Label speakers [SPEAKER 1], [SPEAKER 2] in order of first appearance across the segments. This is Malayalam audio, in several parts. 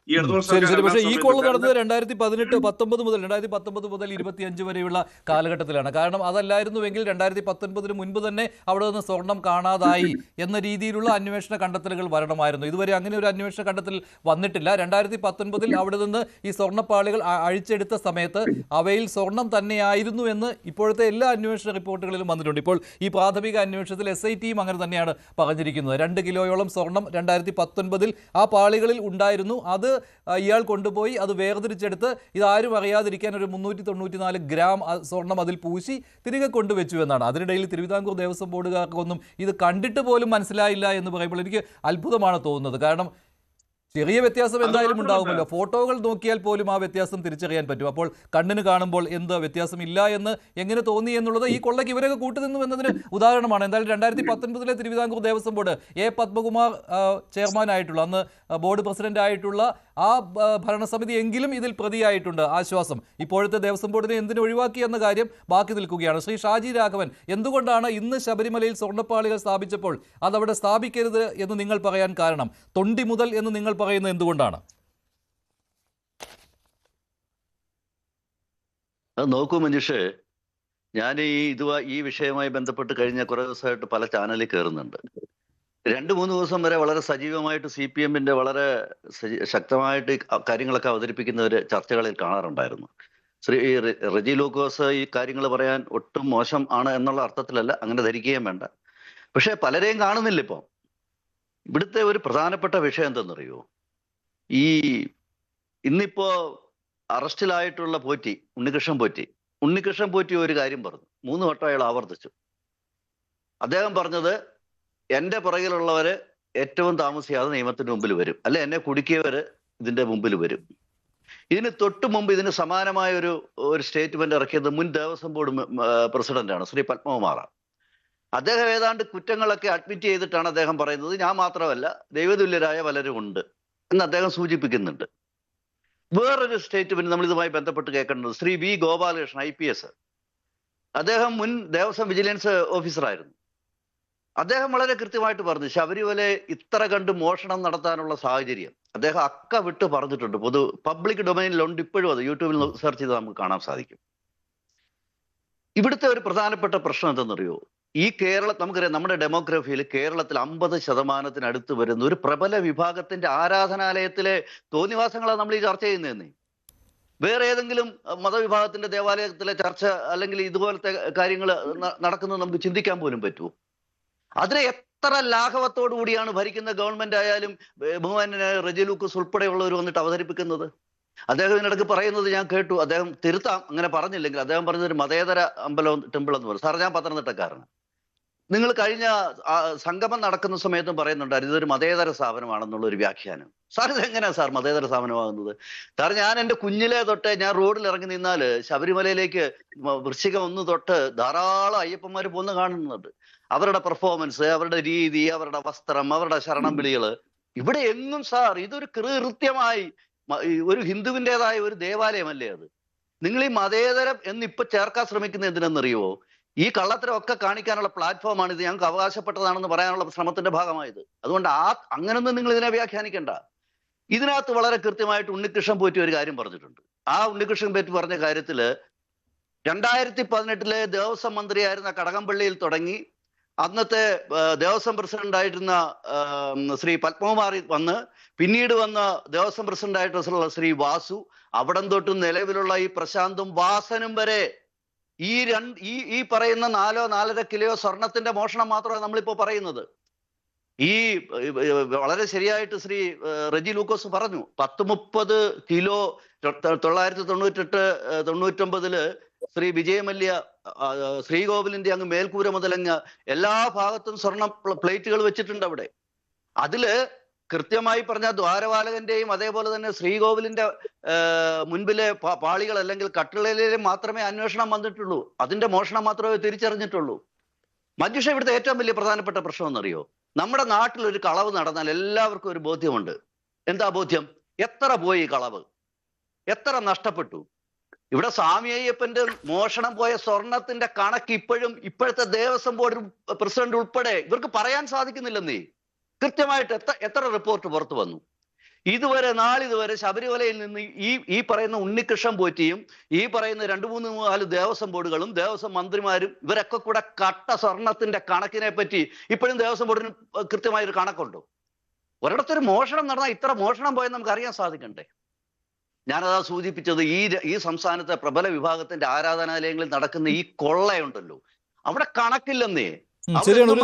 [SPEAKER 1] ഈ ഇടതുപക്ഷ
[SPEAKER 2] ശരി
[SPEAKER 1] സർക്കാർ
[SPEAKER 2] ശരി. പക്ഷേ
[SPEAKER 1] അല്ലാത്ത
[SPEAKER 2] ഈ
[SPEAKER 1] സമയത്ത്
[SPEAKER 2] കൊള്ള നടന്നത്
[SPEAKER 1] കാരണം
[SPEAKER 2] 2019 മുതൽ 25 വരെയുള്ള കാലഘട്ടത്തിലാണ്. കാരണം അതല്ലായിരുന്നുവെങ്കിൽ 2019 മുൻപ് തന്നെ അവിടെ നിന്ന് സ്വർണം കാണാതായി എന്ന രീതിയിലുള്ള അന്വേഷണ കണ്ടെത്തലുകൾ വരണമായിരുന്നു. ഇതുവരെ അങ്ങനെ ഒരു അന്വേഷണ കണ്ടെത്തൽ വന്നിട്ടില്ല. 2019 അവിടെ നിന്ന് ഈ സ്വർണ്ണപ്പാളികൾ അഴിച്ചെടുത്ത സമയത്ത് അവയിൽ സ്വർണം തന്നെയായിരുന്നു എന്ന് ഇപ്പോഴത്തെ എല്ലാ അന്വേഷണ റിപ്പോർട്ടുകളിലും വന്നിട്ടുണ്ട്. ഇപ്പോൾ ഈ പ്രാഥമിക അന്വേഷണത്തിൽ SITയും അങ്ങനെ തന്നെയാണ് പറഞ്ഞിരിക്കുന്നത്. 2 കിലോയോളം സ്വർണം 2019 ആ പാളികളിൽ ഉണ്ടായിരുന്നു. അത് ഇയാൾ കൊണ്ടുപോയി അത് വേർതിരിച്ചെടുത്ത് ഇതാരും അറിയാതിരിക്കാൻ ഒരു 394 ഗ്രാം സ്വർണം അതിൽ പൂശി തിരികെ കൊണ്ടുവച്ചു എന്നാണ്. അതിനിടയിൽ തിരുവിതാംകൂർ ദേവസ്വം ബോർഡുകാർക്കൊന്നും ഇത് കണ്ടിട്ട് പോലും മനസ്സിലായില്ല എന്ന് പറയുമ്പോൾ എനിക്ക് അത്ഭുതമാണ് തോന്നുന്നത്. കാരണം ചെറിയ വ്യത്യാസം എന്തായാലും ഉണ്ടാകുമല്ലോ. ഫോട്ടോകൾ നോക്കിയാൽ പോലും ആ വ്യത്യാസം തിരിച്ചറിയാൻ പറ്റും. അപ്പോൾ കണ്ണിന് കാണുമ്പോൾ എന്ത് വ്യത്യാസം ഇല്ല എന്ന് എങ്ങനെ തോന്നി എന്നുള്ളത് ഈ കൊള്ളയ്ക്ക് ഇവരൊക്കെ കൂട്ടുനിന്നു എന്നതിന് ഉദാഹരണമാണ്. എന്തായാലും 2019 തിരുവിതാംകൂർ ദേവസ്വം ബോർഡ് പത്മകുമാർ ചെയർമാനായിട്ടുള്ള, അന്ന് ബോർഡ് പ്രസിഡന്റ് ആയിട്ടുള്ള ആ ഭരണസമിതി എങ്കിലും ഇതിൽ പ്രതിയായിട്ടുണ്ട്. ആശ്വാസം. ഇപ്പോഴത്തെ ദേവസ്വം ബോർഡിനെ എന്തിനു ഒഴിവാക്കി എന്ന കാര്യം ബാക്കി നിൽക്കുകയാണ്. ശ്രീ ഷാജി രാഘവൻ, എന്തുകൊണ്ടാണ് ഇന്ന് ശബരിമലയിൽ സ്വർണ്ണപ്പാളികൾ സ്ഥാപിച്ചപ്പോൾ അതവിടെ സ്ഥാപിക്കരുത് എന്ന് നിങ്ങൾ പറയാൻ കാരണം? തൊണ്ടി മുതൽ എന്ന് നിങ്ങൾ പറയുന്നത് എന്തുകൊണ്ടാണ്?
[SPEAKER 3] അത് നോക്കൂ മഞ്ജുഷേ, ഞാൻ ഈ വിഷയവുമായി ബന്ധപ്പെട്ട് കഴിഞ്ഞ കുറെ ദിവസമായിട്ട് പല ചാനലിൽ കയറുന്നുണ്ട്. 2-3 ദിവസം വരെ വളരെ സജീവമായിട്ട് CPM-ന്റെ വളരെ ശക്തമായിട്ട് കാര്യങ്ങളൊക്കെ അവതരിപ്പിക്കുന്നവർ ചർച്ചകളിൽ കാണാറുണ്ടായിരുന്നു. റെജി ലൂക്കോസ് ഈ കാര്യങ്ങൾ പറയാൻ ഒട്ടും മോശം ആണ് എന്നുള്ള അർത്ഥത്തിലല്ല, അങ്ങനെ ധരിക്കുകയും വേണ്ട. പക്ഷെ പലരെയും കാണുന്നില്ല ഇപ്പം. ഇവിടുത്തെ ഒരു പ്രധാനപ്പെട്ട വിഷയം എന്തെന്നറിയോ? ഇന്നിപ്പോ അറസ്റ്റിലായിട്ടുള്ള ഉണ്ണികൃഷ്ണൻ പോറ്റി ഒരു കാര്യം പറഞ്ഞു. 3 വട്ടം അയാൾ ആവർത്തിച്ചു. അദ്ദേഹം പറഞ്ഞത്, എന്റെ പുറകിലുള്ളവര് ഏറ്റവും താമസിയാതെ നിയമത്തിന് മുമ്പിൽ വരും, അല്ലെ എന്നെ കുടുക്കിയവര് ഇതിന്റെ മുമ്പിൽ വരും. ഇതിന് തൊട്ട് മുമ്പ് ഇതിന് സമാനമായ ഒരു സ്റ്റേറ്റ്മെന്റ് ഇറക്കിയത് മുൻ ദേവസ്വം ബോർഡ് പ്രസിഡന്റാണ് ശ്രീ പത്മകുമാർ. അദ്ദേഹം ഏതാണ്ട് കുറ്റങ്ങളൊക്കെ അഡ്മിറ്റ് ചെയ്തിട്ടാണ് അദ്ദേഹം പറയുന്നത്, ഞാൻ മാത്രമല്ല ദൈവതുല്യരായ പലരും ഉണ്ട് എന്ന് അദ്ദേഹം സൂചിപ്പിക്കുന്നുണ്ട്. വേറൊരു സ്റ്റേറ്റ്മെന്റ് നമ്മൾ ഇതുമായി ബന്ധപ്പെട്ട് കേൾക്കേണ്ടത് ശ്രീ V ഗോപാലകൃഷ്ണൻ IPS. അദ്ദേഹം മുൻ ദേവസ്വം വിജിലൻസ് ഓഫീസറായിരുന്നു. അദ്ദേഹം വളരെ കൃത്യമായിട്ട് പറഞ്ഞു, ശബരിമല ഇത്ര കണ്ട് മോഷണം നടത്താനുള്ള സാഹചര്യം അദ്ദേഹം അക്ക വിട്ട് പറഞ്ഞിട്ടുണ്ട്. പബ്ലിക് ഡൊമൈനിലുണ്ട് ഇപ്പോഴും. അത് യൂട്യൂബിൽ സെർച്ച് ചെയ്ത് നമുക്ക് കാണാൻ സാധിക്കും. ഇവിടുത്തെ ഒരു പ്രധാനപ്പെട്ട പ്രശ്നം എന്തെന്നറിയോ? നമുക്കറിയാം, നമ്മുടെ ഡെമോഗ്രഫിയിൽ കേരളത്തിൽ 50% വരുന്ന ഒരു പ്രബല വിഭാഗത്തിന്റെ ആരാധനാലയത്തിലെ തോന്നിവാസങ്ങളാണ് നമ്മൾ ഈ ചർച്ച ചെയ്യുന്നതെന്നേ. വേറെ ഏതെങ്കിലും മതവിഭാഗത്തിന്റെ ദേവാലയത്തിലെ ചർച്ച അല്ലെങ്കിൽ ഇതുപോലത്തെ കാര്യങ്ങൾ നടക്കുന്നത് നമുക്ക് ചിന്തിക്കാൻ പോലും പറ്റുമോ? അതിനെ എത്ര ലാഘവത്തോടു കൂടിയാണ് ഭരിക്കുന്ന ഗവൺമെന്റ് ആയാലും ബഹുമാന്യനായ റെജി ലൂക്കോസ് ഉൾപ്പെടെയുള്ളവർ വന്നിട്ട് അവതരിപ്പിക്കുന്നത്. അദ്ദേഹം ഇതിനിടയ്ക്ക് പറയുന്നത് ഞാൻ കേട്ടു, അദ്ദേഹം തിരുത്താം, അങ്ങനെ പറഞ്ഞില്ലെങ്കിൽ അദ്ദേഹം പറഞ്ഞൊരു മതേതര ടെമ്പിൾ എന്ന് പറയും. സാർ, ഞാൻ പത്തനംതിട്ടക്കാരനാണ്. നിങ്ങൾ കഴിഞ്ഞ സംഗമം നടക്കുന്ന സമയത്തും പറയുന്നുണ്ടായിരുന്നു ഇതൊരു മതേതര സ്ഥാപനമാണെന്നുള്ള ഒരു വ്യാഖ്യാനം. സാർ, ഇതെങ്ങനെയാണ് സാർ മതേതര സ്ഥാപനമാകുന്നത്? സാർ, ഞാൻ എൻ്റെ കുഞ്ഞിലെ തൊട്ട് ഞാൻ റോഡിൽ ഇറങ്ങി നിന്നാല് ശബരിമലയിലേക്ക് വൃശ്ചികം 1 തൊട്ട് ധാരാളം അയ്യപ്പന്മാർ പോന്ന് കാണുന്നുണ്ട്. അവരുടെ പെർഫോമൻസ്, അവരുടെ രീതി, അവരുടെ വസ്ത്രം, അവരുടെ ശരണം വിളികള്, ഇവിടെ എങ്ങും സാർ ഇതൊരു കൃത്യമായി ഒരു ഹിന്ദുവിൻ്റെതായ ഒരു ദേവാലയമല്ലേ അത്? നിങ്ങൾ ഈ മതേതരം എന്നിപ്പൊ ചേർക്കാൻ ശ്രമിക്കുന്നത് എന്തിനെന്നറിയുമോ? ഈ കള്ളത്തരമൊക്കെ കാണിക്കാനുള്ള പ്ലാറ്റ്ഫോമാണ് ഇത്, ഞങ്ങൾക്ക് അവകാശപ്പെട്ടതാണെന്ന് പറയാനുള്ള ശ്രമത്തിന്റെ ഭാഗമായത്. അതുകൊണ്ട് അങ്ങനൊന്നും നിങ്ങൾ ഇതിനെ വ്യാഖ്യാനിക്കണ്ട. ഇതിനകത്ത് വളരെ കൃത്യമായിട്ട് ഉണ്ണികൃഷ്ണൻ പോറ്റി ഒരു കാര്യം പറഞ്ഞിട്ടുണ്ട്. ആ ഉണ്ണികൃഷ്ണൻ പോറ്റി പറഞ്ഞ കാര്യത്തില് 2018 ദേവസ്വം മന്ത്രിയായിരുന്ന കടകംപള്ളിയിൽ തുടങ്ങി അന്നത്തെ ദേവസ്വം പ്രസിഡന്റ് ആയിരുന്ന ശ്രീ പത്മകുമാർ വന്ന്, പിന്നീട് വന്ന ദേവസ്വം പ്രസിഡന്റ് ആയിട്ടുള്ള ശ്രീ വാസു, അവിടം തൊട്ട് നിലവിലുള്ള ഈ പ്രശാന്തും വാസനും വരെ ഈ പറയുന്ന 4-4.5 കിലോ സ്വർണത്തിന്റെ മോഷണം മാത്രമാണ് നമ്മളിപ്പോ പറയുന്നത്. വളരെ ശരിയായിട്ട് ശ്രീ റെജി ലൂക്കോസ് പറഞ്ഞു, 10-30 കിലോ 1998-99 ശ്രീ വിജയമല്യ ശ്രീകോവിലിന്റെ അങ്ങ് മേൽക്കൂര മുതലങ്ങ് എല്ലാ ഭാഗത്തും സ്വർണ്ണ പ്ലേറ്റുകൾ വെച്ചിട്ടുണ്ട് അവിടെ. അതില് കൃത്യമായി പറഞ്ഞ ദ്വാരപാലകന്റെയും അതേപോലെ തന്നെ ശ്രീകോവിലിന്റെ മുൻപിലെ പാളികൾ അല്ലെങ്കിൽ കട്ടിളയിലെ മാത്രമേ അന്വേഷണം വന്നിട്ടുള്ളൂ. അതിന്റെ മോഷണം മാത്രമേ തിരിച്ചറിഞ്ഞിട്ടുള്ളൂ. മഞ്ജുഷ, ഇവിടുത്തെ ഏറ്റവും വലിയ പ്രധാനപ്പെട്ട പ്രശ്നം എന്നറിയോ? നമ്മുടെ നാട്ടിൽ ഒരു കളവ് നടന്നാൽ എല്ലാവർക്കും ഒരു ബോധ്യമുണ്ട്. എന്താ ബോധ്യം? എത്ര പോയി കളവ്, എത്ര നഷ്ടപ്പെട്ടു? ഇവിടെ സ്വാമി അയ്യപ്പന്റെ മോഷണം പോയ സ്വർണത്തിന്റെ കണക്ക് ഇപ്പോഴത്തെ ദേവസ്വം ബോർഡ് പ്രസിഡന്റ് ഉൾപ്പെടെ ഇവർക്ക് പറയാൻ സാധിക്കുന്നില്ലെന്നേ. കൃത്യമായിട്ട് എത്ര റിപ്പോർട്ട് പുറത്തു വന്നു. ഇതുവരെ നാളിതുവരെ ശബരിമലയിൽ നിന്ന് ഈ പറയുന്ന ഉണ്ണികൃഷ്ണൻ പോറ്റിയും ഈ പറയുന്ന 2-3-4 ദേവസ്വം ബോർഡുകളും ദേവസ്വം മന്ത്രിമാരും ഇവരൊക്കെ കൂടെ കട്ട സ്വർണത്തിന്റെ കണക്കിനെ പറ്റി ഇപ്പോഴും ദേവസ്വം ബോർഡിന് കൃത്യമായൊരു കണക്കുണ്ടോ? ഒരിടത്തൊരു മോഷണം നടന്നാൽ ഇത്ര മോഷണം പോയെന്ന് നമുക്ക് അറിയാൻ സാധിക്കണ്ടേ? ഞാനതാ സൂചിപ്പിച്ചത്, ഈ സംസ്ഥാനത്തെ പ്രബല വിഭാഗത്തിന്റെ ആരാധനാലയങ്ങളിൽ നടക്കുന്ന ഈ കൊള്ളയുണ്ടല്ലോ, അവിടെ കണക്കില്ലെന്നേ.
[SPEAKER 2] ശരിയാണ്, ഒരു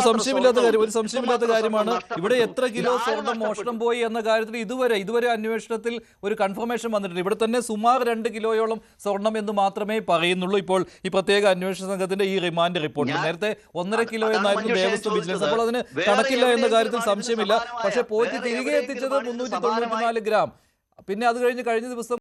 [SPEAKER 2] സംശയമില്ലാത്ത കാര്യമാണ്. ഇവിടെ എത്ര കിലോ സ്വർണം മോഷണം പോയി എന്ന കാര്യത്തിൽ ഇതുവരെ അന്വേഷണത്തിൽ ഒരു കൺഫർമേഷൻ വന്നിട്ടുണ്ട്. ഇവിടെ തന്നെ സുമാർ 2 കിലോയോളം സ്വർണം എന്ന് മാത്രമേ പറയുന്നുള്ളൂ. ഇപ്പോൾ ഈ പ്രത്യേക അന്വേഷണ സംഘത്തിന്റെ ഈ റിമാൻഡ് റിപ്പോർട്ട് നേരത്തെ 1.5 കിലോ എന്നായിരുന്നു ദേവസ്വം വിജിലൻസ്. അപ്പോൾ അതിന് കണക്കില്ല എന്ന കാര്യത്തിൽ സംശയമില്ല. പക്ഷേ പോറ്റി തിരികെ എത്തിച്ചത് 394 ഗ്രാം. പിന്നെ അത് കഴിഞ്ഞ ദിവസം